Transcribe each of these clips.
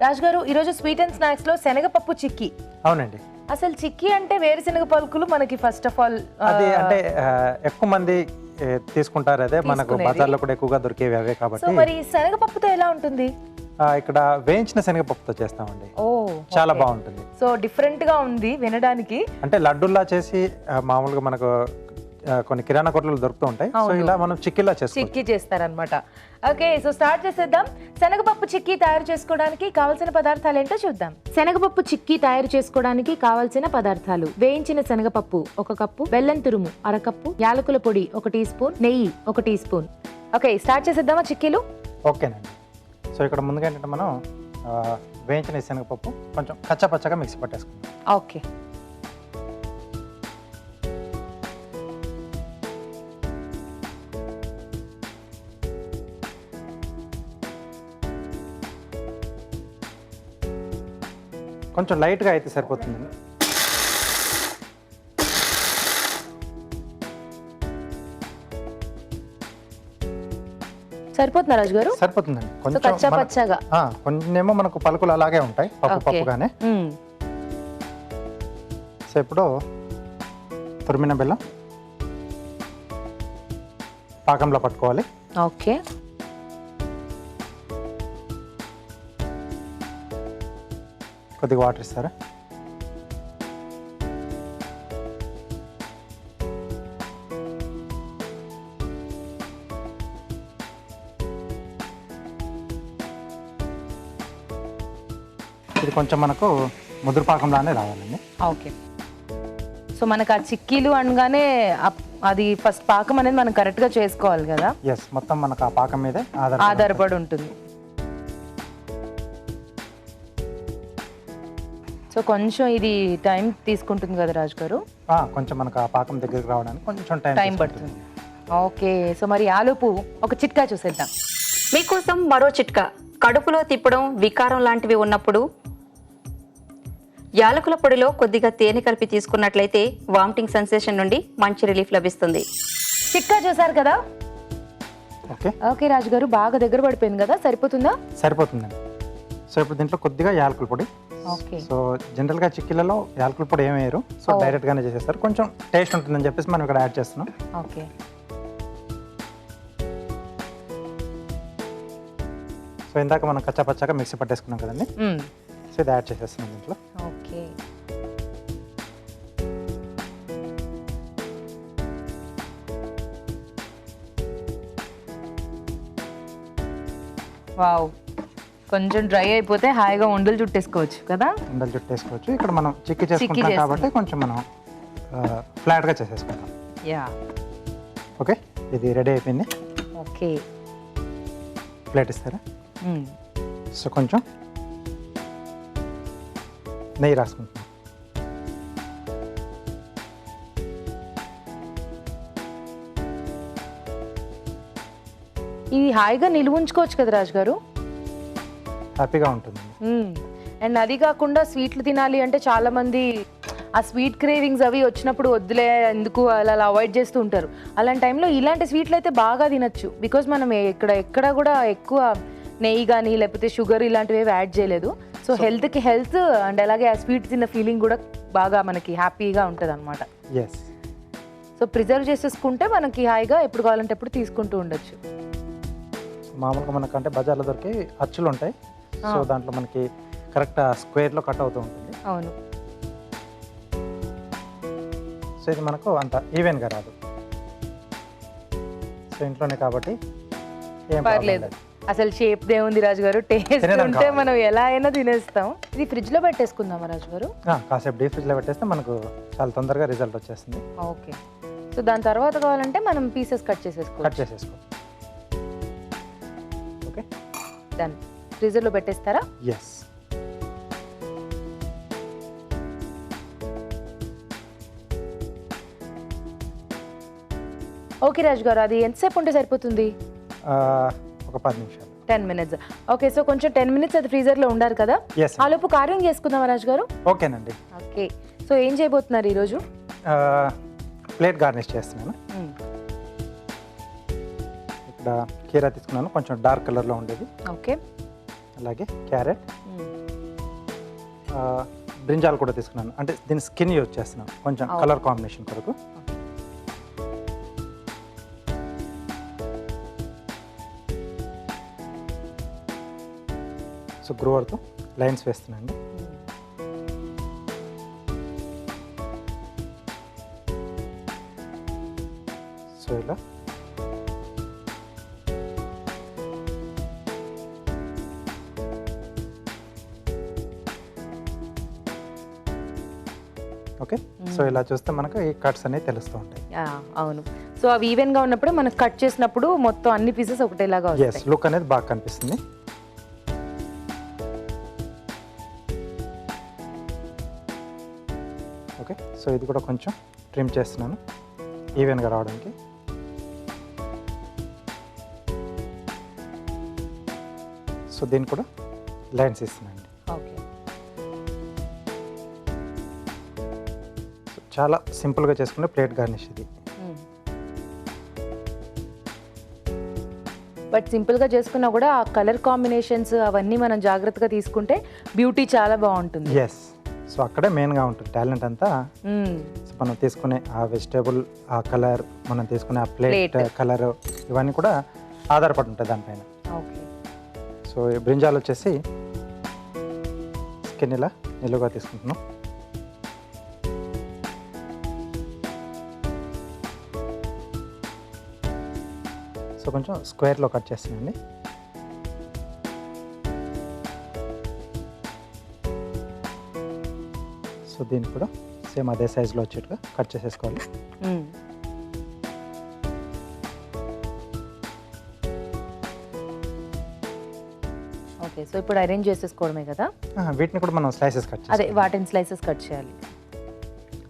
రాజ్ గారు ఈరోజు sweet and snacks లో శనగపప్పు చిక్కీ. అవునండి. అసలు చిక్కీ అంటే వేరుశనగ పలుకులు మనకి ఫస్ట్ ఆఫ్ ఆల్ అది అంటే ఎక్కువ మంది తీసుకుంటారు, అదే మనకు బజార్లో కూడా ఎక్కువగా దొరికేవి అవే కాబట్టి. సో మరి శనగపప్పుతో ఎలా ఉంటుంది? ఇక్కడ వేయించిన శనగపప్పుతో చేస్తామండి. చాలా బాగుంటుంది. సో డిఫరెంట్ గా ఉంది వినడానికి. అంటే లడ్డూల్లా చేసి మామూలుగా మనకు కొన్ని కిరాణా కొట్లు దొరుకుతూ ఉంటాయి. సో ఇలా మనం చిక్కీలా చిక్కీ చేస్తారనమాట. ఓకే, సో స్టార్ట్ చేసేద్దాం. శనగపప్పు చిక్కీ తయారు చేసుకోవడానికి కావాల్సిన పదార్థాలు ఏంటో చూద్దాం. శనగపప్పు చిక్కీ తయారు చేసుకోవడానికి కావాల్సిన పదార్థాలు: వేయించిన శనగపప్పు 1 కప్పు, బెల్లం తురుము 1/2 కప్పు, యాలకుల పొడి 1 టీ స్పూన్, నెయ్యి 1 టీ స్పూన్. ఓకే, స్టార్ట్ చేసేద్దామా చిక్కీలు? ఓకేనండి. సో ఇక్కడ ముందుగా ఏంటంటే మనం వేయించిన శనగపప్పు కొంచెం కచ్చపచ్చగా మిక్సీ పట్టేసుకుందాం. ఓకే, కొంచెం లైట్గా అయితే సరిపోతుందండి. సరిపోతుందా రాజు గారు? సరిపోతుందండి. కొంచెం కచ్చపచ్చగా. కొంచెమేమో మనకు పలుకులు అలాగే ఉంటాయి పప్పుగానే. సో ఇప్పుడు తురిమిన బెల్లం పాకంలో పట్టుకోవాలి. ఓకే, కొద్దిగా వాటర్ ఇస్తారా? ఇది కొంచెం మనకు ముదురు పాకంలానే రావాలండి. ఓకే, సో మనకు ఆ చిక్కీలు అనగానే అది ఫస్ట్ పాకం అనేది మనం కరెక్ట్ గా చేసుకోవాలి కదా. ఎస్, మొత్తం మనకు ఆ పాకం మీదే ఆధారపడి ఉంటుంది. సో కొంచెం ఇది టైం తీసుకుంటుంది కదా రాజు గారు? కొంచెం మనకు ఆ పాకం దగ్గరికి రావడానికి కొంచెం టైం పడుతుంది. ఓకే, సో మరి ఆలోపు ఒక చిట్కా చూసేద్దాం. మీకోసం మరో చిట్కా. కడుపులో తిప్పడం, వికారం లాంటివి ఉన్నప్పుడు యాలకుల పొడిలో కొద్దిగా తేనె కలిపి తీసుకున్నట్లయితే వామిటింగ్ సెన్సేషన్ నుండి మంచి రిలీఫ్ లభిస్తుంది. చిట్కా చూసారు కదా? ఓకే ఓకే రాజు గారు, బాగా దగ్గర పడిపోయింది కదా, సరిపోతుందా? సరిపోతుందండి. సో ఇప్పుడు దీంట్లో కొద్దిగా యాలకుల పొడి. ఓకే, సో జనరల్ గా చిక్కీలలో యాలకుల పొడి ఏమి వేయరు, సో డైరెక్ట్ గానే చేసేస్తారు. కొంచెం టేస్ట్ ఉంటుందని చెప్పేసి మనం ఇక్కడ యాడ్ చేస్తున్నాం. ఓకే, సో ఇందాక మనం కచ్చాపచ్చాగా మిక్సీ పట్టేసుకున్నాం కదండి. సో ఇది యాడ్ చేసేస్తున్నాం దీంట్లో. ఓకే, వావ్, కొంచెం డ్రై అయిపోతే హాయిగా ఉండలు చుట్టేసుకోవచ్చు కదా. ఉండలు చుట్టేసుకోవచ్చు. ఇక్కడ మనం చిక్కీ చేసుకుంటాం కాబట్టి కొంచెం మనం ఫ్లాట్ గా చేసేసుకుంటాం. యా, ఓకే, ఇది రెడీ అయిపోయింది. ఓకే, ప్లేట్ ఇస్తారా? సో కొంచెం నెయ్యి రాసుకుంటున్నాం. ఇది హాయిగా నిలువ ఉంచుకోవచ్చు కదా రాజు గారు? హ్యాపీగా ఉంటుంది. అండ్ అది కాకుండా స్వీట్లు తినాలి అంటే చాలా మంది ఆ స్వీట్ క్రేవింగ్స్ అవి వచ్చినప్పుడు వద్దులే ఎందుకు అలా అవాయిడ్ చేస్తూ ఉంటారు. అలాంటి టైంలో ఇలాంటి స్వీట్లు అయితే బాగా తినచ్చు. బికాజ్ మనం ఎక్కడ కూడా ఎక్కువ నెయ్యి కానీ లేకపోతే షుగర్ ఇలాంటివి ఏవి యాడ్ చేయలేదు. సో హెల్త్కి హెల్త్ అండ్ అలాగే ఆ స్వీట్ తిన్న ఫీలింగ్ కూడా బాగా మనకి హ్యాపీగా ఉంటుంది అనమాట. ఎస్, సో ప్రిజర్వ్ చేసేసుకుంటే మనకి హాయిగా ఎప్పుడు కావాలంటే ఎప్పుడు తీసుకుంటూ ఉండొచ్చు. మామూలుగా మనకు అంటే బజార్లో దొరికి అచ్చులు ఉంటాయి. సో దాంట్లో మనకి కరెక్ట్ స్క్వేర్లో కట్ అవుతూ ఉంటుంది. అవును, సో ఇది మనకు అంత ఈవెన్గా రాదు. సో ఇంట్లోనే కాబట్టి ఏం పర్లేదు. అసలు షేప్ దేవుంది రాజు గారు, టేస్ట్ ఉంటే మనం ఎలా అయినా తినేస్తాం. ఇది ఫ్రిడ్జ్ లో పెట్టేసుకుందామా రాజు గారు? కాసేపు డీప్ ఫ్రిడ్జ్ లో పెట్టేస్తే మనకు చాలా తొందరగా రిజల్ట్ వచ్చేస్తుంది. ఓకే, సో దాని తర్వాత కావాలంటే మనం పీసెస్ కట్ చేసేసుకో. Okay, done. ఫ్రీజర్ లో పెట్టేస్తారా? ఎస్. ఓకే రాజు గారు, అది ఎంతసేపు ఉంటే సరిపోతుంది? ఒక 10 నిమిషాలు. 10 minutes. ఓకే, సో కొంచెం 10 minutes అది ఫ్రీజర్ లో ఉండాలి కదా. ఆలోపు కార్యం చేసుకుందామా రాజు గారు? ఓకేనండి. ఓకే, సో ఏం చేయబోతున్నారు ఈరోజు? ప్లేట్ గార్నిష్ చేస్తున్నాను. ఇక్కడ కీరా తీసుకున్నాను, కొంచెం డార్క్ కలర్లో ఉండేది. ఓకే, అలాగే క్యారెట్, బ్రింజాల్ కూడా తీసుకున్నాను, అంటే దీని స్కిన్ యూజ్ చేస్తున్నాను కొంచెం కలర్ కాంబినేషన్ కొరకు. సో గ్రోవర్తో లైన్స్ వేస్తున్నాను. సో ఇలా ఓకే. సో ఇలా చూస్తే మనకు ఈ కట్స్ అనేవి తెలుస్తూ ఉంటాయి. అవును. సో అవి ఈవెన్గా ఉన్నప్పుడు మనకు కట్ చేసినప్పుడు మొత్తం అన్ని పీసెస్ ఒకటేలాగా ఎస్, వస్తాయి. లుక్ అనేది బాగా కనిపిస్తుంది. ఓకే. సో ఇది కూడా కొంచెం ట్రిమ్ చేస్తున్నాను ఈవెన్గా రావడానికి. సో దీన్ని కూడా లైన్స్ ఇస్తున్నాను. ఓకే. సో చాలా సింపుల్గా చేసుకునే ప్లేట్ గార్నిష్ ఇది. బట్ సింపుల్గా చేసుకున్నా కూడా ఆ కలర్ కాంబినేషన్స్ అవన్నీ మనం జాగ్రత్తగా తీసుకుంటే బ్యూటీ చాలా బాగుంటుంది. ఎస్. సో అక్కడే మెయిన్గా ఉంటుంది టాలెంట్ అంతా. సో మనం తీసుకునే ఆ వెజిటేబుల్, ఆ కలర్, మనం తీసుకునే ఆ ప్లేట్ కలర్, ఇవన్నీ కూడా ఆధారపడి ఉంటాయి దానిపైన. ఓకే. సో ఈ బ్రింజాల్ వచ్చేసి స్కిన్ ఇలా నిలువుగా తీసుకుంటున్నాం. సో కొంచెం స్క్వేర్లో కట్ చేస్తానండి. సో దీన్ని కూడా సేమ్ అదే సైజులో వచ్చేట్టుగా కట్ చేసేసుకోవాలి. ఓకే. సో ఇప్పుడు అరేంజ్ చేసేసుకోవడమే కదా. వీటిని కూడా మనం స్లైసెస్ కట్ అదే వాటిని స్లైసెస్ కట్ చేయాలి.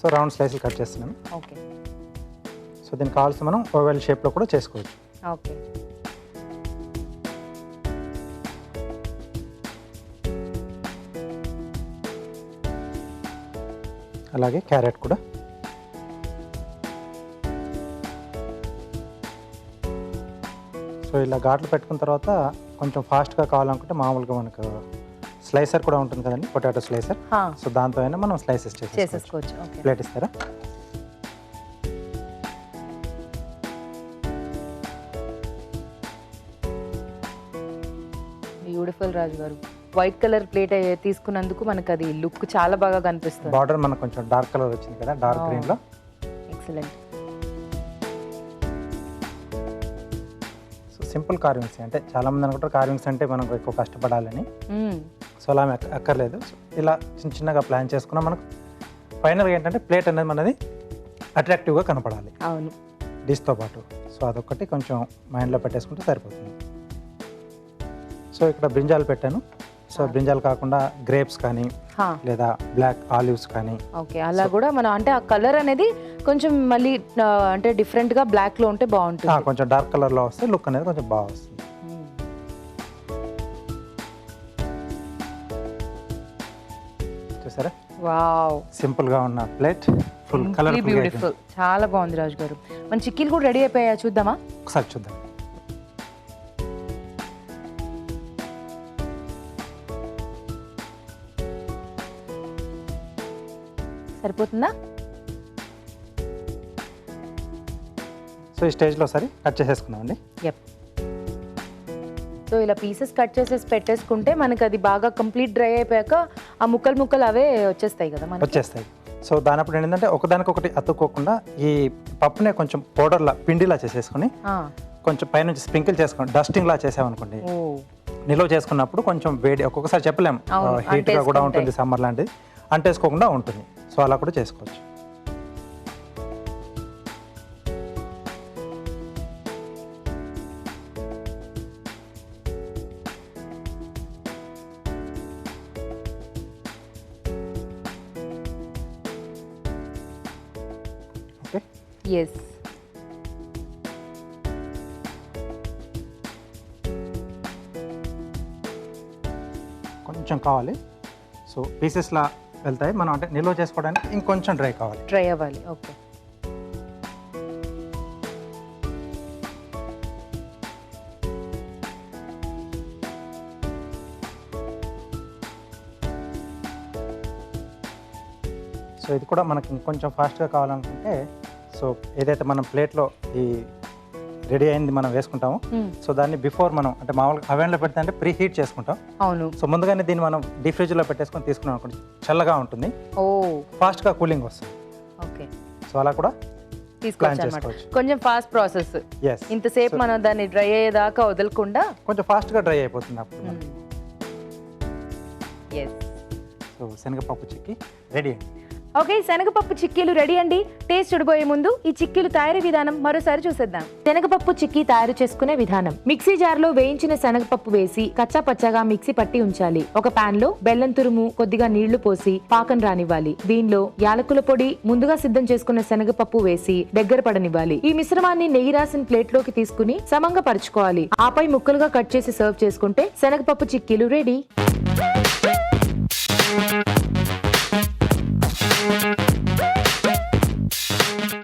సో రౌండ్ స్లైసెస్ కట్ చేస్తున్నాను. ఓకే. సో దీనికి కావాల్సి మనం ఓవెల్ షేప్లో కూడా చేసుకోవచ్చు. ఓకే. అలాగే క్యారెట్ కూడా. సో ఇలా ఘాట్లు పెట్టుకున్న తర్వాత కొంచెం ఫాస్ట్గా కావాలనుకుంటే మామూలుగా మనకు స్లైసర్ కూడా ఉంటుంది కదండి, పొటాటో స్లైసర్. సో దాంతో అయినా మనం స్లైసెస్ చేసేసుకోవచ్చు. ఓకే. ప్లేట్ ఇస్తారా? బ్యూటిఫుల్ రాజు గారు. వైట్ కలర్ ప్లేట్ తీసుకున్నందుకు మనకు అది లుక్ చాలా బాగా కనిపిస్తుంది. బార్డర్ మనకు కొంచెం డార్క్ కలర్ వచ్చింది కదా, డార్క్ గ్రీన్లో. ఎక్సలెంట్. సో సింపుల్ కార్వింగ్స్, అంటే చాలామంది అనుకుంటారు కార్వింగ్స్ అంటే మనకు ఎక్కువ కష్టపడాలని. సో అలా అక్కర్లేదు. సో ఇలా చిన్న చిన్నగా ప్లాన్ చేసుకున్నా మనకు ఫైనల్గా ఏంటంటే ప్లేట్ అనేది మనది అట్రాక్టివ్గా కనపడాలి. అవును. డిష్తో పాటు. సో అదొకటి కొంచెం మైండ్లో పెట్టేసుకుంటే సరిపోతుంది. సో ఇక్కడ బ్రింజాల్ పెట్టాను. సో బ్రింజాల్ కాకుండా గ్రేప్స్ కానీ లేదా బ్లాక్ ఆలివ్స్ కానీ. ఓకే. అలా కూడా మనం అంటే ఆ కలర్ అనేది కొంచెం మళ్ళీ అంటే డిఫరెంట్గా బ్లాక్లో ఉంటే బాగుంటుంది. కొంచెం డార్క్ కలర్లో వస్తే లుక్ అనేది కొంచెం బాగా వస్తుంది. చూసారా? వావ్. సింపుల్గా ఉన్న ప్లేట్ ఫుల్ కలర్ బ్యూటిఫుల్. చాలా బాగుంది రాజు గారు. మన చిక్కీలు కూడా రెడీ అయిపోయా, చూద్దామా? ఒకసారి చూద్దాం. సరిపోతుందా? సో ఈ స్టేజ్లో సరే కట్ చేసేసుకున్నామండి. యప్. సో ఇలా పీసెస్ కట్ చేసేసి పెట్టేసుకుంటే మనకి అది బాగా కంప్లీట్ డ్రై అయిపోయాక ఆ ముక్కలు ముక్కలు అవే వచ్చేస్తాయి కదా మనకి. వచ్చేస్తాయి. సో దానప్పుడు ఏంటంటే ఒకదానికొకటి అతుక్కోకుండా ఈ పప్పునే కొంచెం పౌడర్లా పిండిలా చేసేసుకుని కొంచెం పైనుంచి స్ప్రింకిల్ చేసుకుని డస్టింగ్ లా చేసామనుకోండి, నిల్వ చేసుకున్నప్పుడు కొంచెం వేడి, ఒక్కొక్కసారి చెప్పలేము, హీట్గా కూడా ఉంటుంది సమ్మర్ లాంటిది, అంటేసుకోకుండా ఉంటుంది. సో అలా కూడా చేసుకోవచ్చు. ఓకే. ఎస్. కొంచెం కావాలి. సో పీసెస్లా వెళ్తాయి. మనం అంటే నిల్వ చేసుకోవడానికి ఇంకొంచెం డ్రై కావాలి. డ్రై అవ్వాలి. ఓకే. సో ఇది కూడా మనకి ఇంకొంచెం ఫాస్ట్గా కావాలనుకుంటే సో ఏదైతే మనం ప్లేట్లో ఈ రెడీ అయింది మనం వేసుకుంటాము సో దాన్ని బిఫోర్ మనం అంటే మామూలుగా అవెన్లో పెడితే అంటే ప్రీ హీట్ చేసుకుంటాం. అవును. సో ముందుగానే దీన్ని మనం డీప్ ఫ్రిడ్జ్లో పెట్టేసుకొని తీసుకున్నాం అనుకోండి, చల్లగా ఉంటుంది, ఓ ఫాస్ట్గా కూలింగ్ వస్తుంది. ఓకే, సో అలా కూడా తీసుకోవచ్చు అన్నమాట. కొంచెం ఫాస్ట్ ప్రాసెస్. ఎస్, ఇంతసేపు మనం దాన్ని డ్రై అయ్యేదాకా వదలకుండా కొంచెం ఫాస్ట్గా డ్రై అయిపోతుంది అప్పుడు. ఎస్. సో శనగపప్పు చిక్కీ రెడీ అండి. ఓకే, శనగపప్పు చిక్కీలు రెడీ అండి. టేస్ట్ చూడబోయే ముందు ఈ చిక్కీలు తయారీ విధానం మరోసారి చూసేద్దాం. శనగపప్పు చిక్కీ తయారు చేసుకునే విధానం: మిక్సీ జార్ లో వేయించిన శనగపప్పు వేసి కచ్చా పచ్చగా మిక్సీ పట్టి ఉంచాలి. ఒక పాన్ లో బెల్లం తురుము, కొద్దిగా నీళ్లు పోసి పాకం రానివ్వాలి. దీనిలో యాలకుల పొడి, ముందుగా సిద్ధం చేసుకున్న శనగపప్పు వేసి దగ్గర పడనివ్వాలి. ఈ మిశ్రమాన్ని నెయ్యి రాసిన ప్లేట్ లోకి తీసుకుని సమంగా పరుచుకోవాలి. ఆపై ముక్కలుగా కట్ చేసి సర్వ్ చేసుకుంటే శనగపప్పు చిక్కీలు రెడీ.